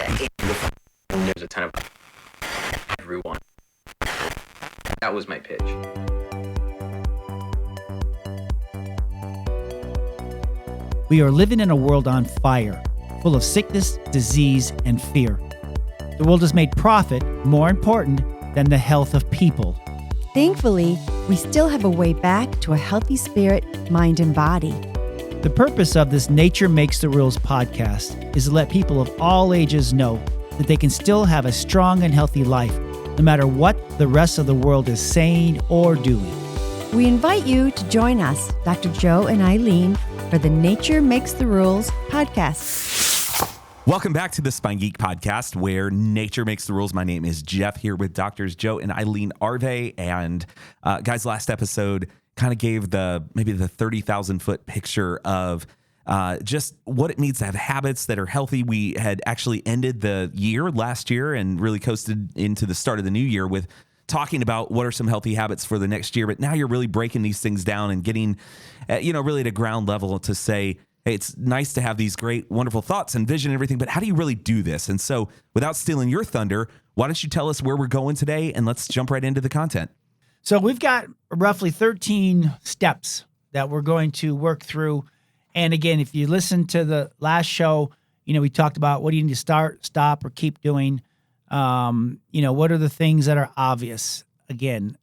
it. There's a ton of everyone. That was my pitch. We are living in a world on fire, full of sickness, disease, and fear. The world has made profit more important than the health of people. Thankfully, we still have a way back to a healthy spirit, mind, and body. The purpose of this Nature Makes the Rules podcast is to let people of all ages know that they can still have a strong and healthy life, no matter what the rest of the world is saying or doing. We invite you to join us, Dr. Joe and Ilene, for the Nature Makes the Rules podcast. Welcome back to the SpineGeek Podcast, where nature makes the rules. My name is Jeff, here with Doctors Joe and Ilene Arvay. And guys, last episode kind of gave maybe the 30,000 foot picture of just what it means to have habits that are healthy. We had actually ended the year last year and really coasted into the start of the new year with talking about what are some healthy habits for the next year. But now you're really breaking these things down and getting, really at a ground level to say, hey, it's nice to have these great, wonderful thoughts and vision and everything, but how do you really do this? And so without stealing your thunder, why don't you tell us where we're going today, and let's jump right into the content. So we've got roughly 13 steps that we're going to work through. And again, if you listen to the last show, we talked about what do you need to start, stop, or keep doing. What are the things that are obvious? Again,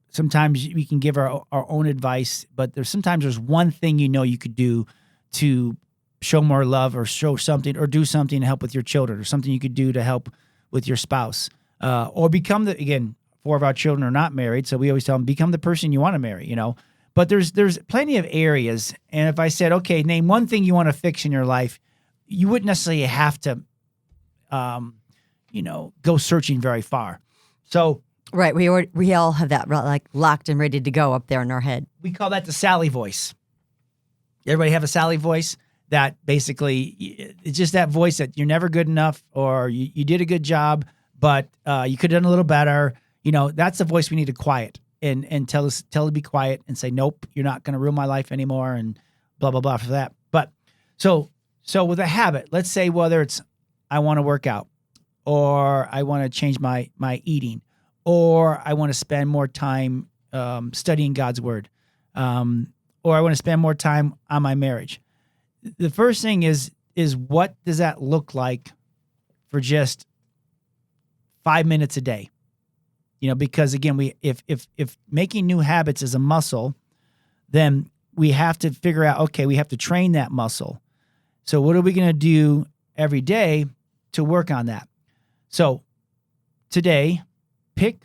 sometimes we can give our own advice, but there's one thing you could do to show more love or show something or do something to help with your children, or something you could do to help with your spouse, or become again, 4 of our children are not married, so we always tell them, become the person you want to marry, But there's plenty of areas, and if I said, okay, name one thing you want to fix in your life, you wouldn't necessarily have to, go searching very far. So, right, we all have that like locked and ready to go up there in our head. We call that the Sally voice. Everybody have a Sally voice that basically it's just that voice that you're never good enough, or you did a good job, but you could have done a little better. That's the voice we need to quiet and tell it to be quiet and say, nope, you're not going to ruin my life anymore, and blah, blah, blah for that. But so with a habit, let's say whether it's I want to work out, or I want to change my eating, or I want to spend more time studying God's word, or I want to spend more time on my marriage. The first thing is what does that look like for just 5 minutes a day? Because again, if making new habits is a muscle, then we have to figure out, okay, we have to train that muscle. So what are we going to do every day to work on that? So today, pick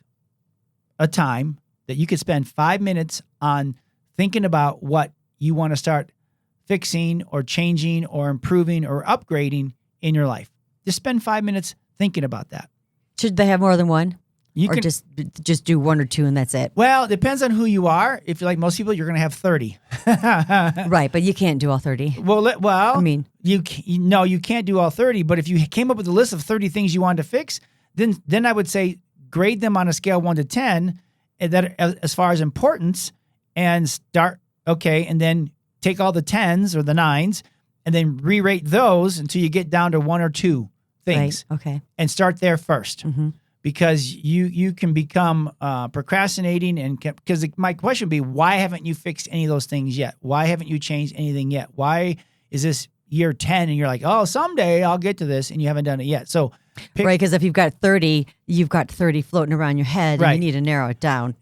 a time that you could spend 5 minutes on thinking about what you want to start fixing or changing or improving or upgrading in your life. Just spend 5 minutes thinking about that. Should they have more than one? You or can just do 1 or 2 and that's it? Well, it depends on who you are. If you're like most people, you're going to have 30. Right, but you can't do all 30. You can't do all 30. But if you came up with a list of 30 things you wanted to fix, then I would say grade them on a scale 1 to 10, and that as far as importance, and start and then take all the 10s or the 9s, and then re-rate those until you get down to 1 or 2 things. Right. Okay, and start there first. Mm-hmm. Because you can become procrastinating, and because my question would be, why haven't you fixed any of those things yet? Why haven't you changed anything yet? Why is this year 10 and you're like, oh, someday I'll get to this, and you haven't done it yet? So right, because if you've got 30, you've got 30 floating around your head, right, and you need to narrow it down.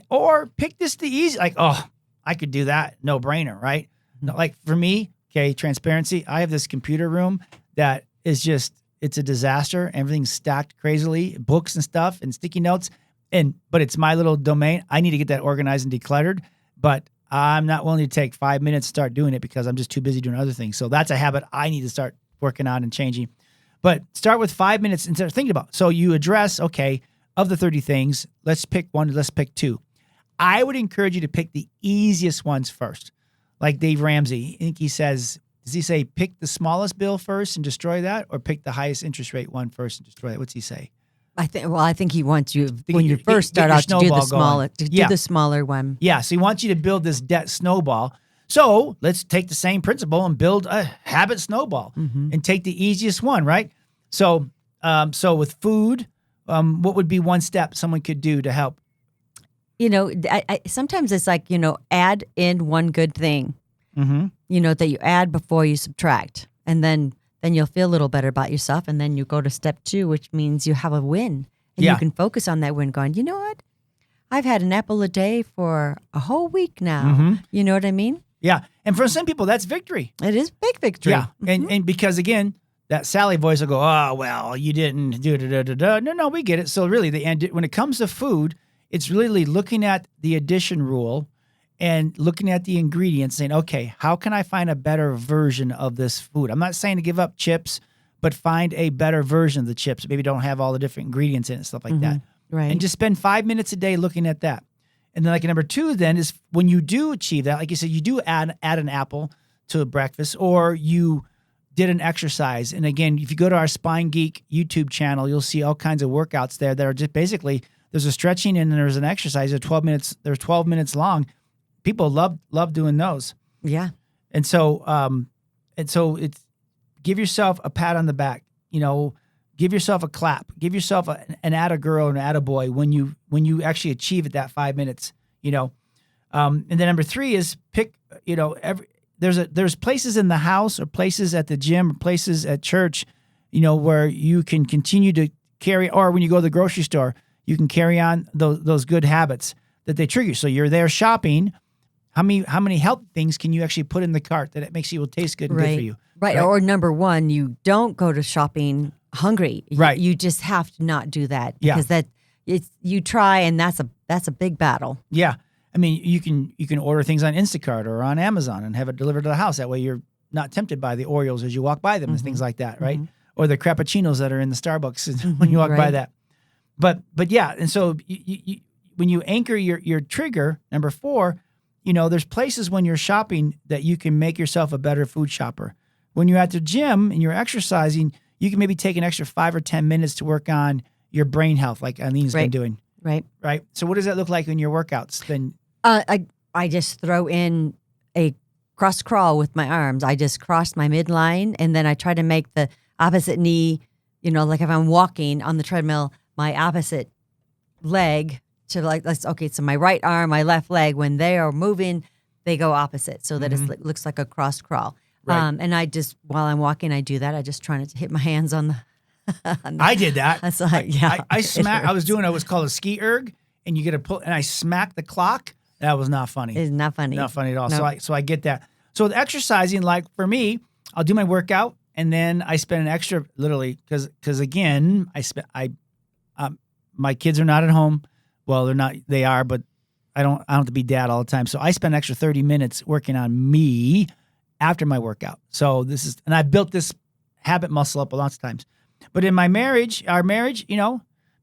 Or pick the easy, like, oh, I could do that, no brainer, right? Mm-hmm. Like for me, okay, transparency, I have this computer room that is just, it's a disaster. Everything's stacked crazily, books and stuff and sticky notes. But it's my little domain. I need to get that organized and decluttered, but I'm not willing to take 5 minutes to start doing it because I'm just too busy doing other things. So that's a habit I need to start working on and changing. But start with 5 minutes and start thinking about. So you address, okay, of the 30 things, let's pick 1, let's pick 2. I would encourage you to pick the easiest ones first. Like Dave Ramsey, I think he says, does he say pick the smallest bill first and destroy that, or pick the highest interest rate one first and destroy that? What's he say? I think he wants you when you first start out to do the smaller, do the smaller one. Yeah, so he wants you to build this debt snowball. So let's take the same principle and build a habit snowball and take the easiest one, right? So, so with food, what would be one step someone could do to help? Sometimes it's like, add in one good thing, that you add before you subtract. And then you'll feel a little better about yourself. And then you go to step 2, which means you have a win. And you can focus on that win going, you know what? I've had an apple a day for a whole week now. You know what I mean? Yeah. And for some people, that's victory. It is big victory. Yeah. And because, again, that Sally voice will go, oh, well, you didn't do da-da-da-da. No, we get it. So really, when it comes to food, it's really looking at the addition rule and looking at the ingredients, saying, okay, how can I find a better version of this food? I'm not saying to give up chips, but find a better version of the chips. Maybe don't have all the different ingredients in it, stuff like that. Right. And just spend 5 minutes a day looking at that. And then number 2 then is when you do achieve that, like you said, you do add an apple to breakfast, or you did an exercise. And again, if you go to our SpineGeek YouTube channel, you'll see all kinds of workouts there that are just basically, there's a stretching and there's an exercise. They're 12 minutes long. People love doing those. Yeah. And so it's give yourself a pat on the back, give yourself a clap, give yourself an atta girl and an atta boy when you actually achieve it, that 5 minutes, and then number 3 is pick, there's places in the house or places at the gym or places at church, where you can continue to carry, or when you go to the grocery store, you can carry on those good habits that they trigger. So you're there shopping. How many health things can you actually put in the cart that it makes you will taste good and good for you? Right. Or number 1, you don't go to shopping hungry. Right. You just have to not do that because you try, and that's a big battle. Yeah. I mean, you can order things on Instacart or on Amazon and have it delivered to the house. That way you're not tempted by the Oreos as you walk by them and things like that, right? Or the Frappuccinos that are in the Starbucks when you walk by that. But yeah, and so when you anchor your trigger, number 4, there's places when you're shopping that you can make yourself a better food shopper. When you're at the gym and you're exercising, you can maybe take an extra 5 or 10 minutes to work on your brain health, like Eileen's been doing. Right. So what does that look like in your workouts? Then I just throw in a cross crawl with my arms. I just cross my midline, and then I try to make the opposite knee, like if I'm walking on the treadmill, my opposite leg to so my right arm, my left leg, when they are moving, they go opposite so that it looks like a cross crawl. Right. And I just, while I'm walking, I do that. I just try not to hit my hands on the. I did that. That's like, yeah. I smacked. I was doing what's called a ski erg, and you get a pull, and I smacked the clock. That was not funny. It's not funny. Not funny at all. No. So I get that. So with exercising, like for me, I'll do my workout, and then I spend an extra, literally, because again, my kids are not at home. Well, they're not. They are, but I don't have to be dad all the time. So I spend an extra 30 minutes working on me after my workout. So and I built this habit muscle up lots of times. But in our marriage,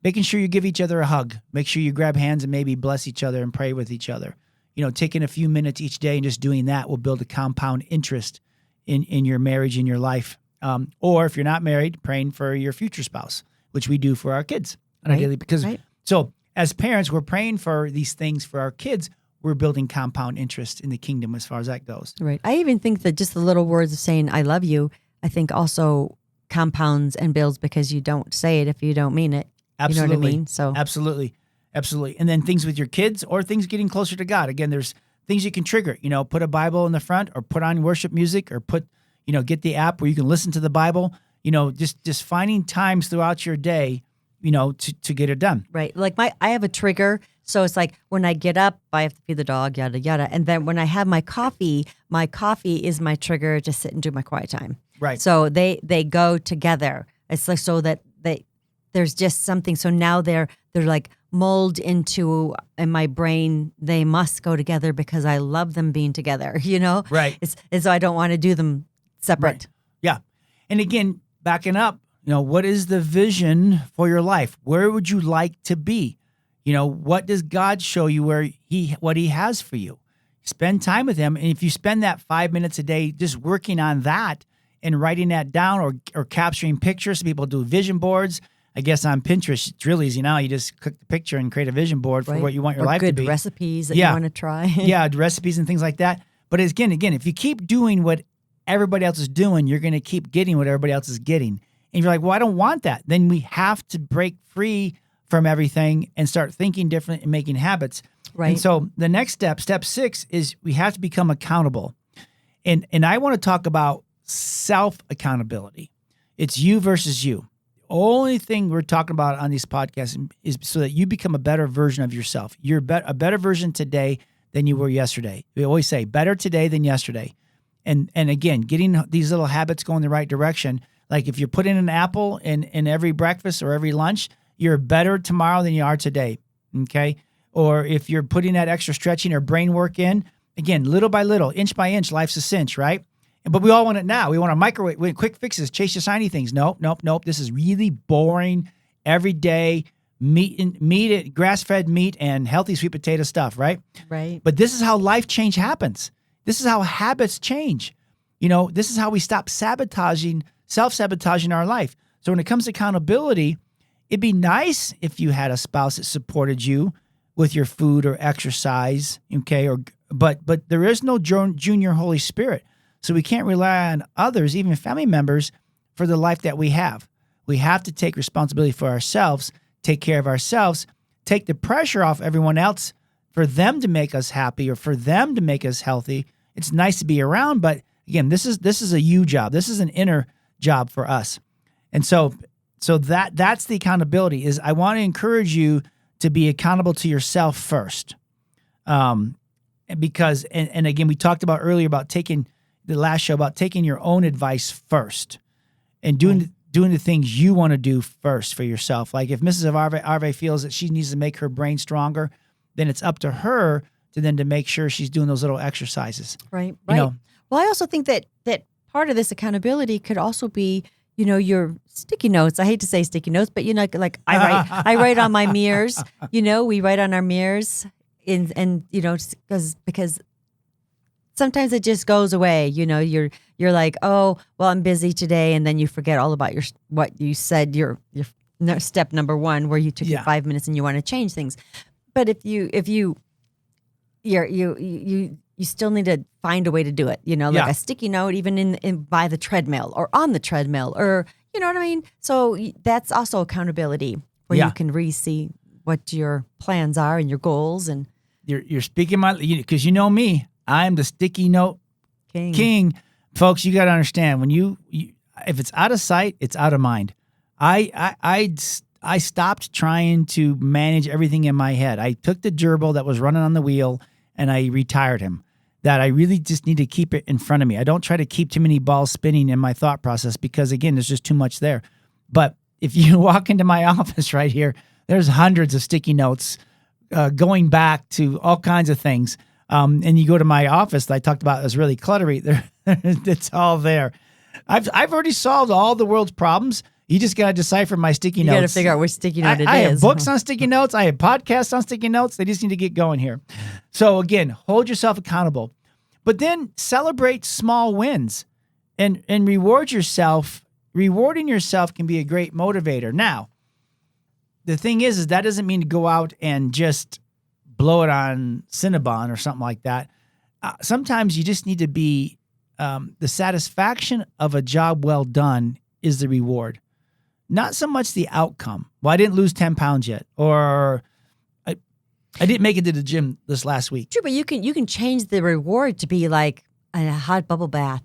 making sure you give each other a hug, make sure you grab hands and maybe bless each other and pray with each other. Taking a few minutes each day and just doing that will build a compound interest in your marriage, in your life. Or if you're not married, praying for your future spouse, which we do for our kids on a daily. Because so as parents, we're praying for these things for our kids. We're building compound interest in the kingdom as far as that goes. Right. I even think that just the little words of saying "I love you," I think also compounds and builds, because you don't say it if you don't mean it. Absolutely. You know what I mean? So absolutely. And then things with your kids or things getting closer to God. Again, there's things you can trigger. Put a Bible in the front, or put on worship music, or get the app where you can listen to the Bible. Just finding times throughout your day, to get it done. Right. Like I have a trigger. So it's like when I get up, I have to feed the dog, yada, yada. And then when I have my coffee is my trigger to sit and do my quiet time. Right. So they go together. It's like so that there's just something. So now they're like mold into in my brain. They must go together because I love them being together, Right. And so I don't want to do them separate. Right. Yeah. And again, backing up, what is the vision for your life? Where would you like to be? What does God show you what he has for you? Spend time with him. And if you spend that 5 minutes a day just working on that and writing that down or capturing pictures, people do vision boards. I guess on Pinterest, it's really easy now. You just click the picture and create a vision board for what you want your life to be. Good recipes that you want to try. Yeah, recipes and things like that. But again, if you keep doing what everybody else is doing, you're going to keep getting what everybody else is getting. And you're like, well, I don't want that. Then we have to break free from everything and start thinking different and making habits. Right. And so the next step 6, is we have to become accountable. And I want to talk about self-accountability. It's you versus you. The only thing we're talking about on these podcasts is so that you become a better version of yourself. You're a better version today than you were yesterday. We always say better today than yesterday. And again, getting these little habits going the right direction. Like if you put in an apple in every breakfast or every lunch, you're better tomorrow than you are today. Okay. Or if you're putting that extra stretching or brain work in, again, little by little, inch by inch, life's a cinch, right? But we all want it now. We want a microwave, quick fixes, chase your shiny things. Nope. This is really boring, everyday meat, grass-fed meat and healthy sweet potato stuff, right? Right. But this is how life change happens. This is how habits change. This is how we stop self-sabotaging our life. So when it comes to accountability, it'd be nice if you had a spouse that supported you with your food or exercise, okay? But there is no junior Holy Spirit. So we can't rely on others, even family members, for the life that we have. We have to take responsibility for ourselves, take care of ourselves, take the pressure off everyone else for them to make us happy or for them to make us healthy. It's nice to be around, but again, this is a you job. This is an inner job for us. And so that's the accountability is I want to encourage you to be accountable to yourself first. Because again, we talked about earlier about taking your own advice first and doing the things you want to do first for yourself. Like if Mrs. Arvay feels that she needs to make her brain stronger, then it's up to her to make sure she's doing those little exercises. Right. Well, I also think that part of this accountability could also be, your sticky notes. I hate to say sticky notes, but like I write on my mirrors. We write on our mirrors, and because sometimes it just goes away. You're like, oh, well, I'm busy today, and then you forget all about what you said. Your step number 1, where you took your 5 minutes and you want to change things. But if you still need to find a way to do it, like a sticky note, even in by the treadmill or on the treadmill, or you know what I mean? So that's also accountability where you can see what your plans are and your goals. And you're speaking because you know me, I'm the sticky note king. Folks, you got to understand when you if it's out of sight, it's out of mind. I stopped trying to manage everything in my head. I took the gerbil that was running on the wheel and I retired him. That I really just need to keep it in front of me. I don't try to keep too many balls spinning in my thought process because, again, there's just too much there. But if you walk into my office right here, there's hundreds of sticky notes going back to all kinds of things. And you go to my office that I talked about is really cluttery. It's all there. I've already solved all the world's problems. You just got to decipher my sticky notes. You got to figure out which sticky note it is. I have books on sticky notes. I have podcasts on sticky notes. They just need to get going here. So again, hold yourself accountable. But then celebrate small wins and reward yourself. Rewarding yourself can be a great motivator. Now, the thing is that doesn't mean to go out and just blow it on Cinnabon or something like that. Sometimes you just need to be, the satisfaction of a job well done is the reward. Not so much the outcome. Well, I didn't lose 10 pounds yet, or I didn't make it to the gym this last week. True, but you can change the reward to be like a hot bubble bath,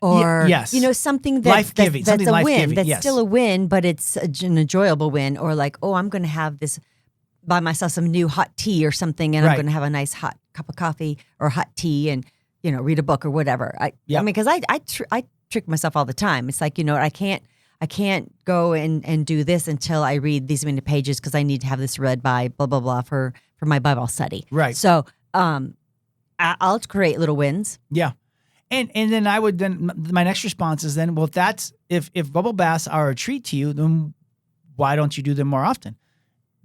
or something that's life-giving, that's a life-giving, win. That's yes. still a win, but it's an enjoyable win. Or like, oh, I'm going to have this, buy myself some new hot tea or something, and I'm going to have a nice hot cup of coffee or hot tea, and read a book or whatever. I mean, because I trick myself all the time. It's like I can't go and do this until I read these many pages because I need to have this read by blah, blah, blah for my Bible study. Right. So I'll create little wins. Yeah. And then my next response is then, well, if bubble baths are a treat to you, then why don't you do them more often?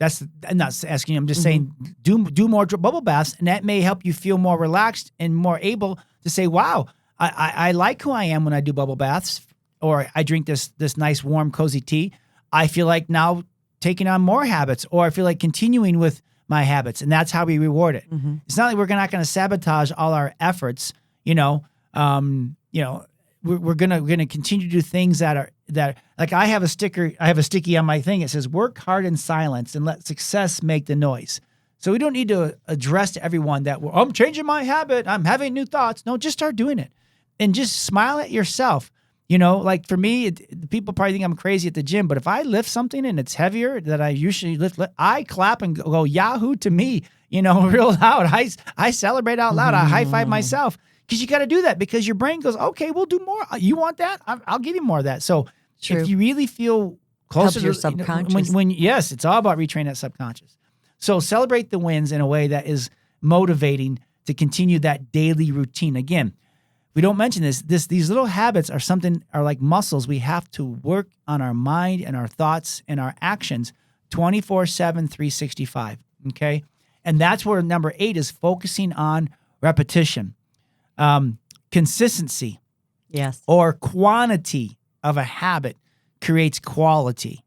I'm not asking you, I'm just saying do more bubble baths, and that may help you feel more relaxed and more able to say, wow, I like who I am when I do bubble baths. Or I drink this nice, warm, cozy tea. I feel like now taking on more habits, or I feel like continuing with my habits, and that's how we reward it. Mm-hmm. It's not like we're not going to sabotage all our efforts. we're gonna continue to do things that like I have a sticky on my thing. It says work hard in silence and let success make the noise. So we don't need to address to everyone that I'm changing my habit, I'm having new thoughts. No, just start doing it and just smile at yourself. Like for me, people probably think I'm crazy at the gym, but if I lift something and it's heavier than I usually lift, I clap and go Yahoo to me, real loud. I celebrate out loud. I high five myself because you got to do that because your brain goes, okay, we'll do more. You want that? I'll give you more of that. So True. If you really feel closer Helps your to subconscious. Yes, it's all about retraining that subconscious. So celebrate the wins in a way that is motivating to continue that daily routine. Again, we don't mention these little habits are like muscles. We have to work on our mind and our thoughts and our actions 24/7, 365. Okay. And that's where number 8 is focusing on repetition, consistency, Yes. or quantity of a habit creates quality.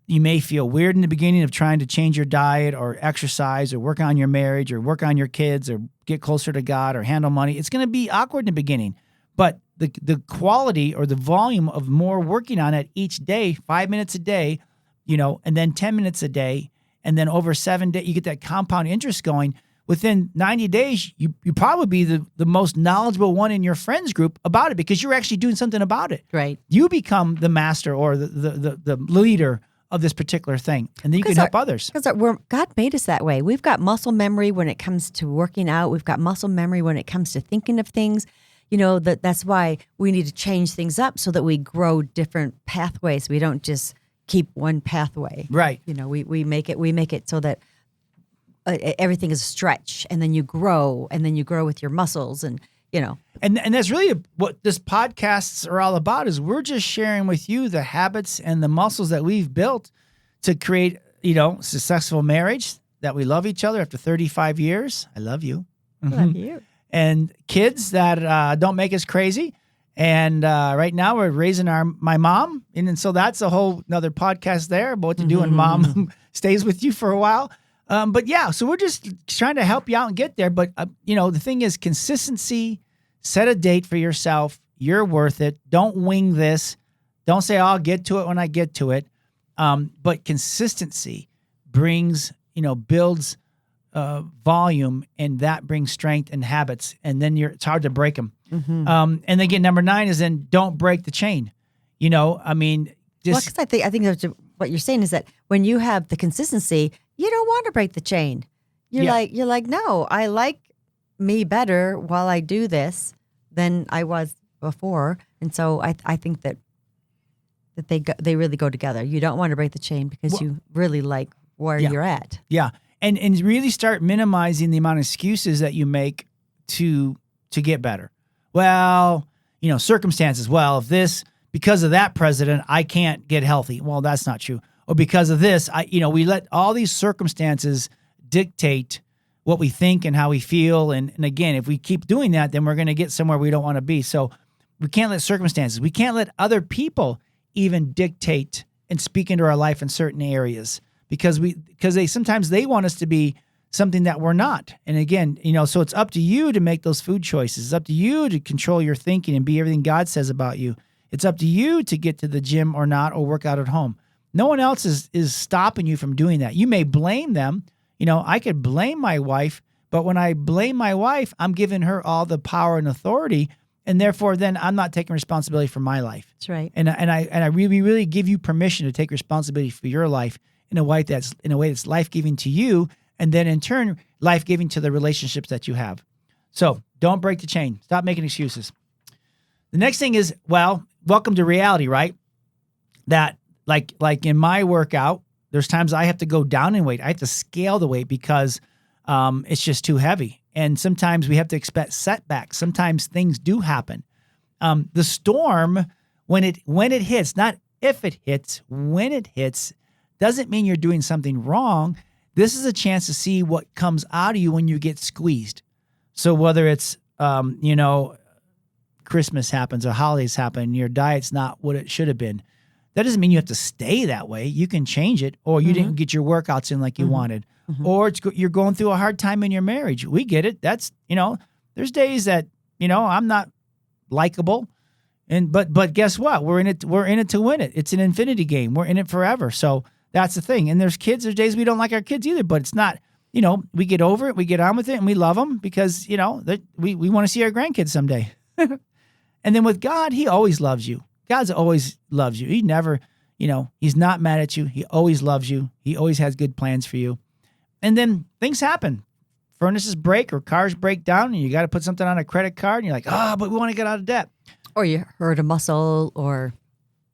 You may feel weird in the beginning of trying to change your diet or exercise or work on your marriage or work on your kids or get closer to God or handle money. It's going to be awkward in the beginning, but the quality or the volume of more working on it each day, 5 minutes a day, and then 10 minutes a day, and then over 7 days, you get that compound interest going. Within 90 days, you probably be the most knowledgeable one in your friends group about it because you're actually doing something about it. Right. You become the master or the leader of this particular thing, and then you can help others. Because God made us that way. We've got muscle memory when it comes to working out. We've got muscle memory when it comes to thinking of things. That's why we need to change things up so that we grow different pathways. We don't just keep one pathway. Right. We make it so that everything is a stretch, and then you grow with your muscles, and And that's really what this podcasts are all about. Is we're just sharing with you the habits and the muscles that we've built to create, successful marriage, that we love each other after 35 years. I love you. Love you. And kids that don't make us crazy. And right now we're raising my mom, and so that's a whole another podcast there about what to do when mom stays with you for a while. But yeah, so we're just trying to help you out and get there. But the thing is consistency. Set a date for yourself. You're worth it. Don't wing this. Don't say, I'll get to it when I get to it. But consistency builds volume, and that brings strength and habits. And then it's hard to break them. And again, number 9 is then don't break the chain. Because I think that's what you're saying is that when you have the consistency, you don't want to break the chain. You're like, no, I like me better while I do this than I was before. And so I think that they really go together. You don't want to break the chain because you really like where you're at. Yeah. And really start minimizing the amount of excuses that you make to get better. Well, circumstances. Well, because of that president, I can't get healthy. Well, that's not true. Or because of this, we let all these circumstances dictate what we think and how we feel. And again, if we keep doing that, then we're going to get somewhere we don't want to be. So we can't let circumstances, we can't let other people even dictate and speak into our life in certain areas because sometimes they want us to be something that we're not. And again, so it's up to you to make those food choices. It's up to you to control your thinking and be everything God says about you. It's up to you to get to the gym or not, or work out at home. No one else is stopping you from doing that. You may blame them. I could blame my wife, but when I blame my wife, I'm giving her all the power and authority, and therefore then I'm not taking responsibility for my life. That's right. And I really, really give you permission to take responsibility for your life in a way that's life-giving to you, and then in turn, life-giving to the relationships that you have. So don't break the chain. Stop making excuses. The next thing is, welcome to reality, right? That like in my workout, there's times I have to go down in weight. I have to scale the weight because it's just too heavy. And sometimes we have to expect setbacks. Sometimes things do happen. The storm, when it hits, not if it hits, when it hits, doesn't mean you're doing something wrong. This is a chance to see what comes out of you when you get squeezed. So whether it's, Christmas happens or holidays happen, your diet's not what it should have been. That doesn't mean you have to stay that way. You can change it, or you didn't get your workouts in like you wanted, or you're going through a hard time in your marriage. We get it. That's, there's days that I'm not likable. But guess what? We're in it to win it. It's an infinity game. We're in it forever. So that's the thing. And there's days we don't like our kids either, but it's not, we get over it, we get on with it, and we love them because, that we want to see our grandkids someday. And then with God, he always loves you. God's always loves you. He never, he's not mad at you. He always loves you. He always has good plans for you. And then things happen. Furnaces break or cars break down and you got to put something on a credit card and you're like, but we want to get out of debt. Or you hurt a muscle or...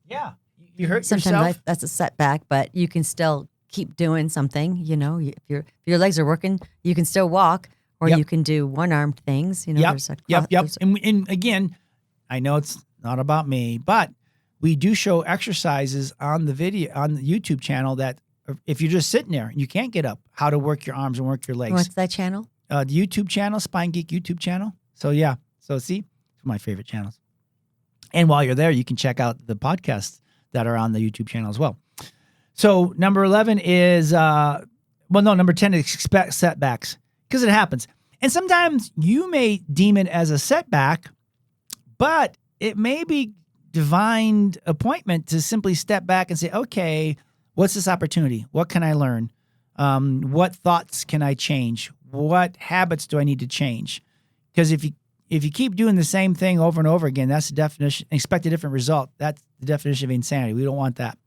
Yeah, you hurt sometimes yourself. That's a setback, but you can still keep doing something. If your legs are working, you can still walk or you can do one-armed things. Yep. And again, I know it's not about me, but we do show exercises on the YouTube channel that if you're just sitting there and you can't get up, how to work your arms and work your legs. What's that channel? The YouTube channel, SpineGeek YouTube channel. So see, it's one of my favorite channels. And while you're there, you can check out the podcasts that are on the YouTube channel as well. So number 11 is, number 10 is expect setbacks because it happens. And sometimes you may deem it as a setback, but it may be divine appointment to simply step back and say, okay, what's this opportunity? What can I learn? What thoughts can I change? What habits do I need to change? Because if you keep doing the same thing over and over again, that's the definition. Expect a different result. That's the definition of insanity. We don't want that.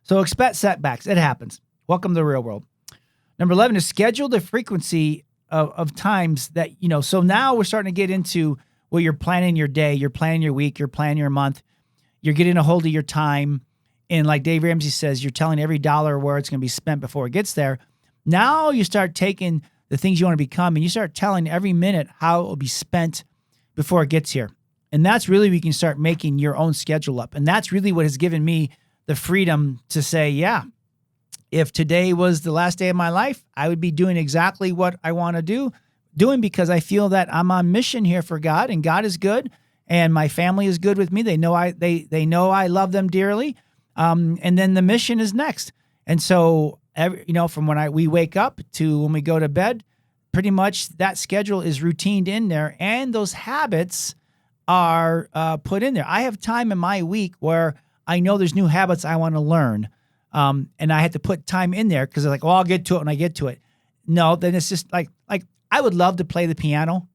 So expect setbacks. It happens. Welcome to the real world. Number 11 is schedule the frequency of times that, so now we're starting to get into where you're planning your day, you're planning your week, you're planning your month, you're getting a hold of your time. And like Dave Ramsey says, you're telling every dollar where it's going to be spent before it gets there. Now you start taking the things you want to become and you start telling every minute how it will be spent before it gets here. And that's really where you can start making your own schedule up. And that's really what has given me the freedom to say, if today was the last day of my life, I would be doing exactly what I want to doing because I feel that I'm on mission here for God and God is good and my family is good with me. They know they know I love them dearly. And then the mission is next. And so, from when we wake up to when we go to bed, pretty much that schedule is routined in there and those habits are put in there. I have time in my week where I know there's new habits I want to learn. And I had to put time in there because they're like, I'll get to it when I get to it. No, then it's just like I would love to play the piano,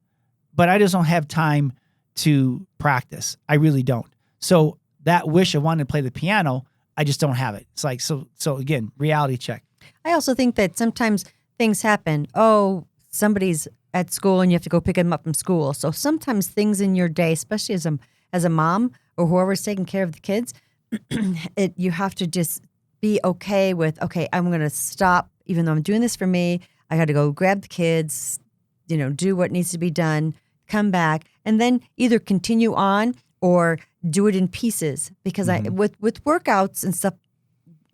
but I just don't have time to practice. I really don't. So that wish of wanting to play the piano, I just don't have it. It's like, so again, reality check. I also think that sometimes things happen. Oh, somebody's at school and you have to go pick them up from school. So sometimes things in your day, especially as a mom or whoever's taking care of the kids, you have to just be okay with, okay, I'm going to stop, even though I'm doing this for me. I got to go grab the kids, do what needs to be done, come back, and then either continue on or do it in pieces. Because with workouts and stuff,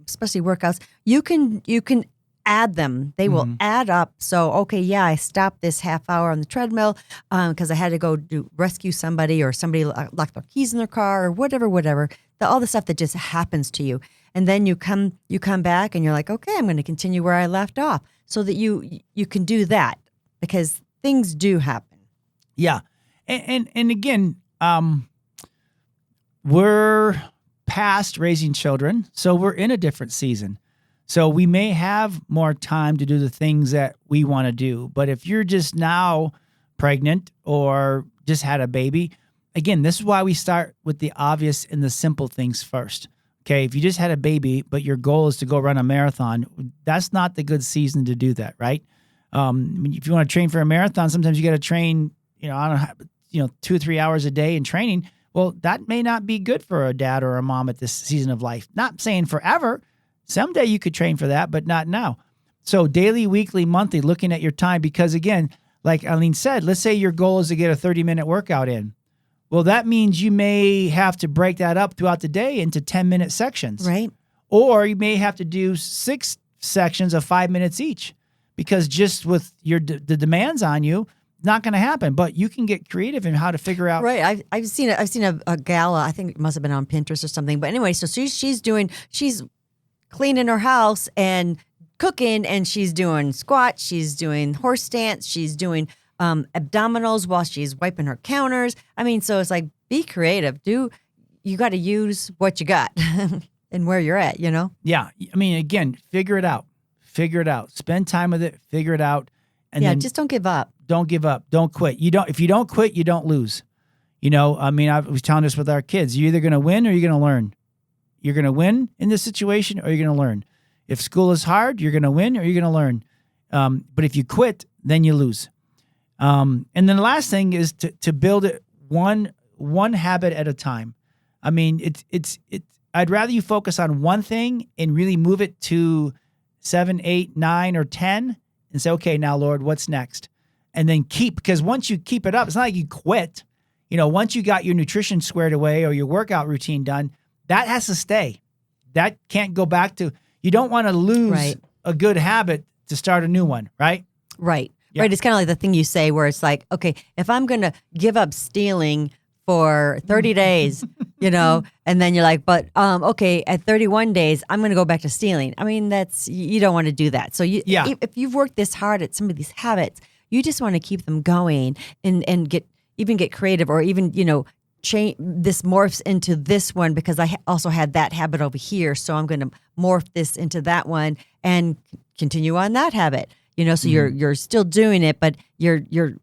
especially workouts, you can add them. They will add up. So, okay, I stopped this half hour on the treadmill because I had to go rescue somebody or somebody locked their keys in their car or whatever. All the stuff that just happens to you. And then you come back and you're like, okay, I'm going to continue where I left off so that you can do that because things do happen. Yeah. And again, we're past raising children, so we're in a different season. So we may have more time to do the things that we want to do. But if you're just now pregnant or just had a baby, again, this is why we start with the obvious and the simple things first. Okay, if you just had a baby, but your goal is to go run a marathon, that's not the good season to do that, right? If you want to train for a marathon, sometimes you got to train, 2 or 3 hours a day in training. Well, that may not be good for a dad or a mom at this season of life. Not saying forever. Someday you could train for that, but not now. So daily, weekly, monthly, looking at your time, because again, like Ilene said, let's say your goal is to get a 30-minute workout in. Well, that means you may have to break that up throughout the day into 10-minute sections. Right. Or you may have to do 6 sections of 5 minutes each because just with the demands on you, it's not going to happen. But you can get creative in how to figure out. Right. I've seen a gala. I think it must have been on Pinterest or something. But anyway, so she's cleaning her house and cooking, and she's doing squats. She's doing horse stance. She's doing abdominals while she's wiping her counters. I mean, so it's like, be creative. You got to use what you got and where you're at, Yeah. I mean, again, figure it out. Figure it out. Spend time with it. Figure it out. And then just don't give up. Don't give up. Don't quit. If you don't quit, you don't lose. I mean, I was telling this with our kids. You're either going to win or you're going to learn. You're going to win in this situation or you're going to learn. If school is hard, you're going to win or you're going to learn. But if you quit, then you lose. And then the last thing is to build it one habit at a time. I mean, I'd rather you focus on one thing and really move it to 7, 8, 9, or 10 and say, okay, now Lord, what's next? And then because once you keep it up, it's not like you quit. Once you got your nutrition squared away or your workout routine done, that has to stay. That can't go back to, you don't want to lose a good habit to start a new one, right? Right. Yeah. Right. It's kind of like the thing you say where it's like, okay, if I'm going to give up stealing for 30 days, and then you're like, but okay, at 31 days, I'm going to go back to stealing. I mean, you don't want to do that. So if you've worked this hard at some of these habits, you just want to keep them going and get creative, or even, change this morphs into this one because I also had that habit over here. So I'm going to morph this into that one and continue on that habit, so you're still doing it, but you've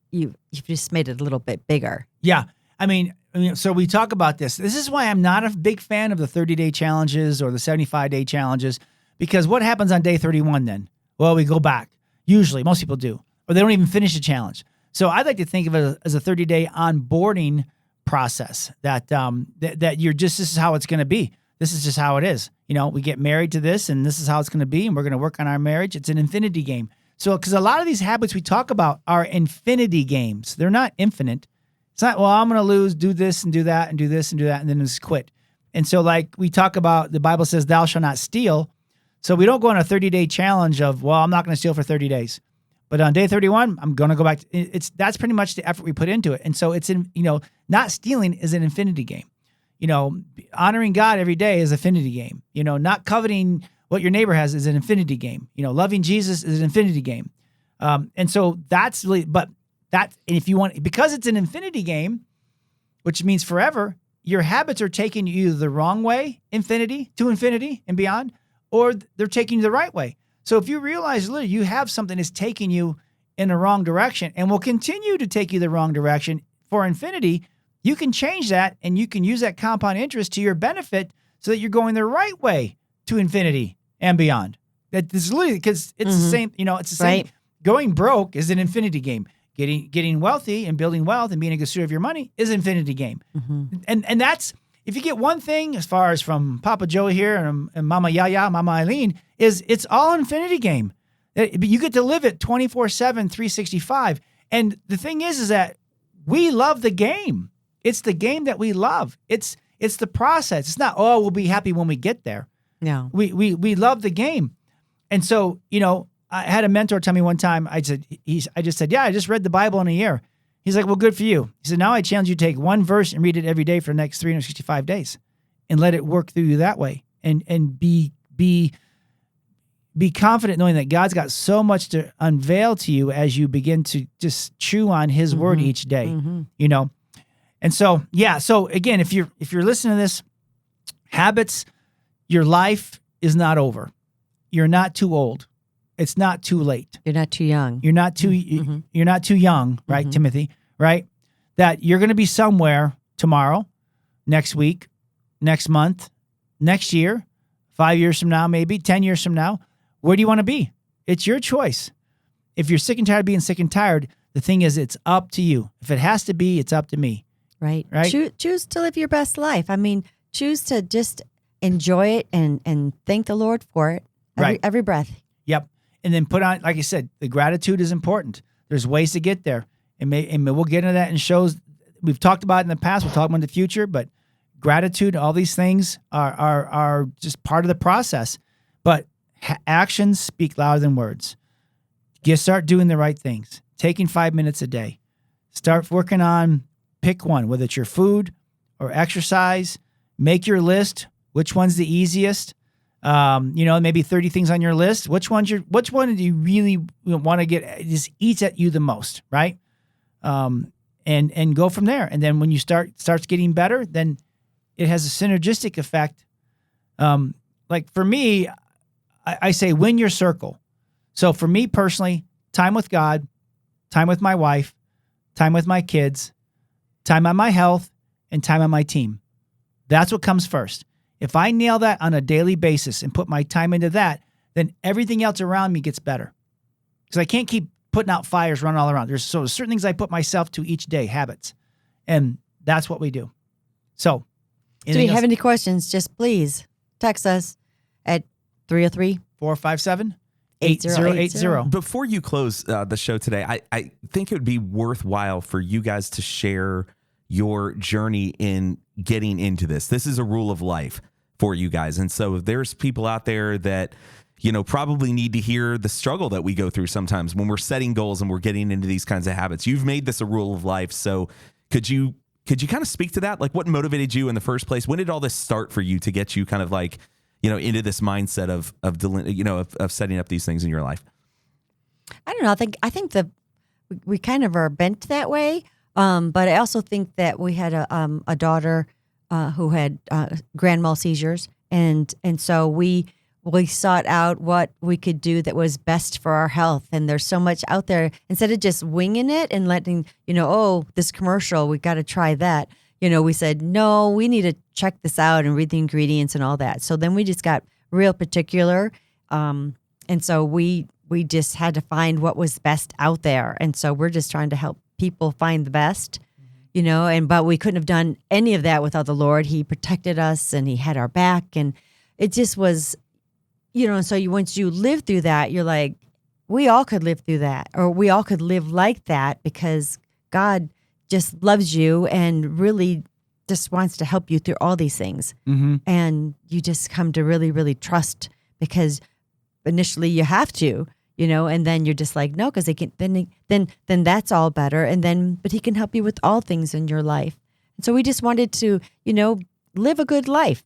just made it a little bit bigger. Yeah. I mean, so we talk about this. This is why I'm not a big fan of the 30-day challenges or the 75-day challenges, because what happens on day 31 then? Well, we go back. Usually, most people do, or they don't even finish the challenge. So I like to think of it as a 30-day onboarding process that this is how it's going to be. This is just how it is. We get married to this, and this is how it's going to be, and we're going to work on our marriage. It's an infinity game. So, because a lot of these habits we talk about are infinity games. They're not infinite. It's not, well, I'm going to lose, do this and do that and do this and do that, and then just quit. And so, like we talk about, the Bible says, thou shalt not steal. So we don't go on a 30-day challenge of, well, I'm not going to steal for 30 days. But on day 31, I'm going to go back. That's pretty much the effort we put into it. And so it's not stealing is an infinity game. Honoring God every day is an infinity game. Not coveting what your neighbor has is an infinity game. Loving Jesus is an infinity game. And so that's really, and if you want, because it's an infinity game, which means forever, your habits are taking you either the wrong way, to infinity and beyond, or they're taking you the right way. So if you realize literally you have something that's taking you in the wrong direction and will continue to take you the wrong direction for infinity, you can change that and you can use that compound interest to your benefit so that you're going the right way to infinity and beyond. That is literally, because it's the same, it's the same. Right. Going broke is an infinity game. Getting wealthy and building wealth and being a good steward of your money is an infinity game. Mm-hmm. And that's, if you get one thing, as far as from Papa Joe here and Mama Yaya, Mama Eileen, is it's all an infinity game. You get to live it 24/7, 365. And the thing is that we love the game. It's the game that we love. It's the process. It's not, we'll be happy when we get there. No. We love the game. And so, I had a mentor tell me one time, I just said, I just read the Bible in a year. He's like, well, good for you. He said, now I challenge you to take one verse and read it every day for the next 365 days and let it work through you that way. And be confident knowing that God's got so much to unveil to you as you begin to just chew on his word each day, And so, so again, if you're listening to this, habits, your life is not over. You're not too old. It's not too late. You're not too young. You're not too young, right, Timothy? Right? That you're going to be somewhere tomorrow, next week, next month, next year, 5 years from now, maybe 10 years from now. Where do you want to be? It's your choice. If you're sick and tired of being sick and tired, the thing is, it's up to you. If it has to be, it's up to me. Right. Right. Choose to live your best life. I mean, choose to just enjoy it and thank the Lord for it. Every breath. Yep. And then put on, like I said, the gratitude is important. There's ways to get there. And we'll get into that in shows. We've talked about it in the past. We'll talk about it in the future. But gratitude, all these things are just part of the process. But actions speak louder than words. Start doing the right things. Taking 5 minutes a day. Start working on, pick one, whether it's your food or exercise. Make your list. Which one's the easiest? Maybe 30 things on your list. Which one do you really want to get, just eats at you the most, right? and go from there. And then when you starts getting better, then it has a synergistic effect. Like for me, I say win your circle. So for me personally, time with God, time with my wife, time with my kids, time on my health, and time on my team. That's what comes first. If I nail that on a daily basis and put my time into that, then everything else around me gets better. Because I can't keep putting out fires running all around. There's certain things I put myself to each day, habits. And that's what we do. So, do you have any questions? Just please text us at 303-457-8080. Before you close the show today, I think it would be worthwhile for you guys to share your journey in getting into this. This is a rule of life for you guys. And so if there's people out there that, probably need to hear the struggle that we go through sometimes when we're setting goals and we're getting into these kinds of habits. You've made this a rule of life. So could you kind of speak to that? Like what motivated you in the first place? When did all this start for you to get you kind of like, into this mindset of setting up these things in your life? I don't know. I think we kind of are bent that way. But I also think that we had a daughter who had grand mal seizures, and so we sought out what we could do that was best for our health. And there's so much out there. Instead of just winging it and letting this commercial, we got to try that. We said, no, we need to check this out and read the ingredients and all that. So then we just got real particular. And so we just had to find what was best out there. And so we're just trying to help people find the best, but we couldn't have done any of that without the Lord. He protected us and he had our back. And it just was, and so once you live through that, you're like, we all could live through that, or we all could live like that, because God just loves you and really just wants to help you through all these things. Mm-hmm. And you just come to really, really trust, because initially you have to, and then you're just like, no, because they can, then that's all better. But he can help you with all things in your life. And so we just wanted to, live a good life,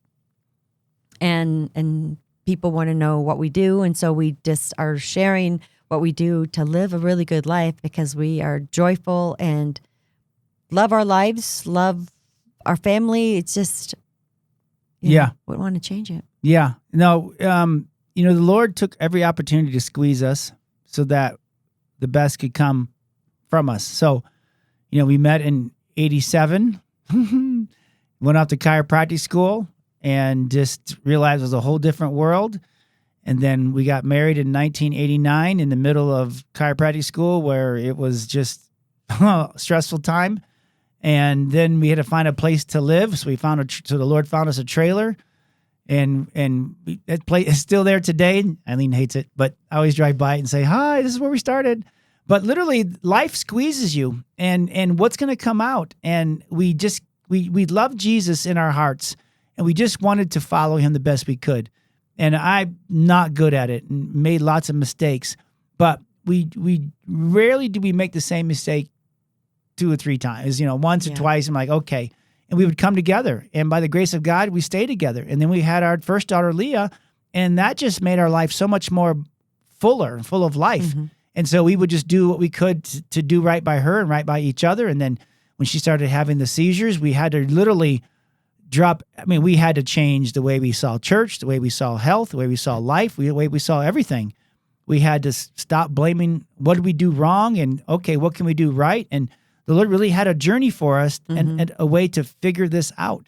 and people want to know what we do. And so we just are sharing what we do to live a really good life, because we are joyful and love our lives, love our family. It's just, we want to change it. Yeah. No, the Lord took every opportunity to squeeze us so that the best could come from us. So, we met in 87, went off to chiropractic school and just realized it was a whole different world. And then we got married in 1989 in the middle of chiropractic school, where it was just a stressful time. And then we had to find a place to live. So the Lord found us a trailer. And that place is still there today. Eileen hates it, but I always drive by it and say, hi, this is where we started. But literally, life squeezes you, and what's going to come out? And we love Jesus in our hearts, and we just wanted to follow him the best we could. And I'm not good at it and made lots of mistakes, but we rarely do we make the same mistake 2 or 3 times. Once or twice, I'm like, okay. And we would come together, and by the grace of God, we stayed together. And then we had our first daughter, Leah, and that just made our life so much more fuller and full of life. Mm-hmm. And so we would just do what we could to do right by her and right by each other. And then when she started having the seizures, we had to literally we had to change the way we saw church, the way we saw health, the way we saw life, the way we saw everything. We had to stop blaming what did we do wrong, and okay, what can we do right? And the Lord really had a journey for us, mm-hmm. and a way to figure this out.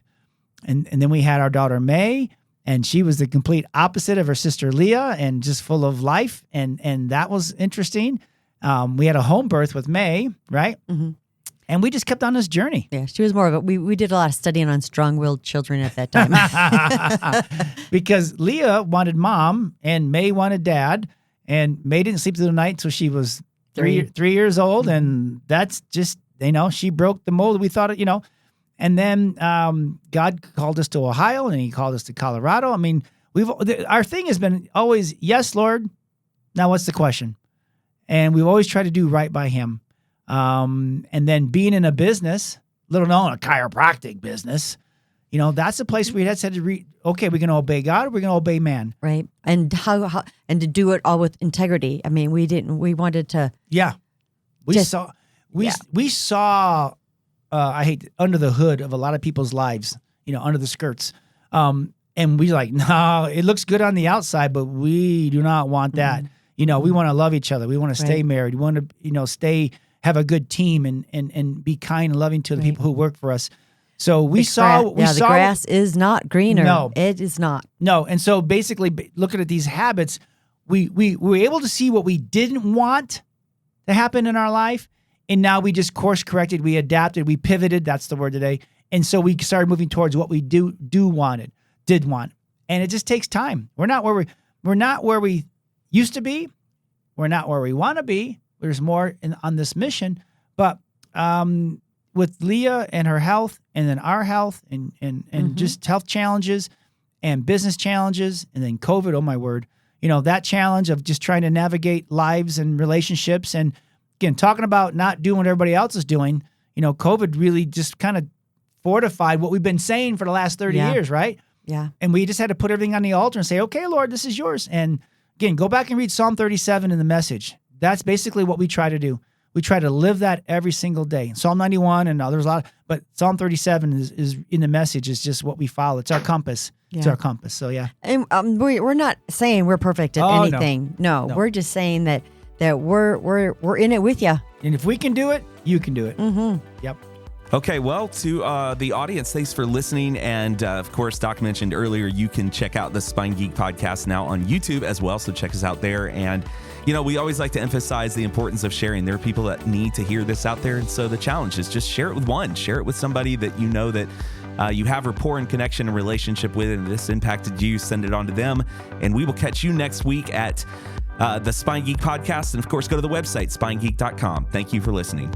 And then we had our daughter, May, and she was the complete opposite of her sister, Leah, and just full of life. And that was interesting. We had a home birth with May, right? Mm-hmm. And we just kept on this journey. Yeah, she was more of we did a lot of studying on strong-willed children at that time. Because Leah wanted mom, and May wanted dad, and May didn't sleep through the night until she was 3 years old, mm-hmm. and that's just, she broke the mold. We thought it, and then God called us to Ohio, and he called us to Colorado. I mean, our thing has been always, yes, Lord, now what's the question? And we've always tried to do right by him. And then being in a business, little known, a chiropractic business, that's a place where you had said okay, we're going to obey God, or we're going to obey man. Right. And how and to do it all with integrity. I mean, we wanted to. Yeah. We saw, under the hood of a lot of people's lives, under the skirts. And we like, no, it looks good on the outside, but we do not want that. We want to love each other. We want to stay married. We want to, have a good team and be kind and loving to the people who work for us. So the grass is not greener. No, it is not. No. And so basically looking at these habits, we were able to see what we didn't want to happen in our life. And now we just course corrected, we adapted, we pivoted. That's the word today. And so we started moving towards what we did want. And it just takes time. We're not where we used to be. We're not where we want to be. There's more on this mission. But with Leah and her health, and then our health, and just health challenges and business challenges, and then COVID, oh my word, that challenge of just trying to navigate lives and relationships. And again, talking about not doing what everybody else is doing, COVID really just kind of fortified what we've been saying for the last 30 years, right? Yeah. And we just had to put everything on the altar and say, okay, Lord, this is yours. And again, go back and read Psalm 37 in the Message. That's basically what we try to do. We try to live that every single day. Psalm 91 and there's a lot, but Psalm 37 is in the Message is just what we follow. It's our compass. It's our compass. So yeah. And we're not saying we're perfect at anything. No, we're just saying that we're in it with you. And if we can do it, you can do it. Yep. Okay, well, to the audience, thanks for listening. And of course, Doc mentioned earlier, you can check out the SpineGeek Podcast now on YouTube as well. So check us out there. And, we always like to emphasize the importance of sharing. There are people that need to hear this out there. And so the challenge is just share it with one. Share it with somebody that that you have rapport and connection and relationship with, and this impacted you. Send it on to them. And we will catch you next week at the SpineGeek Podcast. And of course, go to the website, spinegeek.com. Thank you for listening.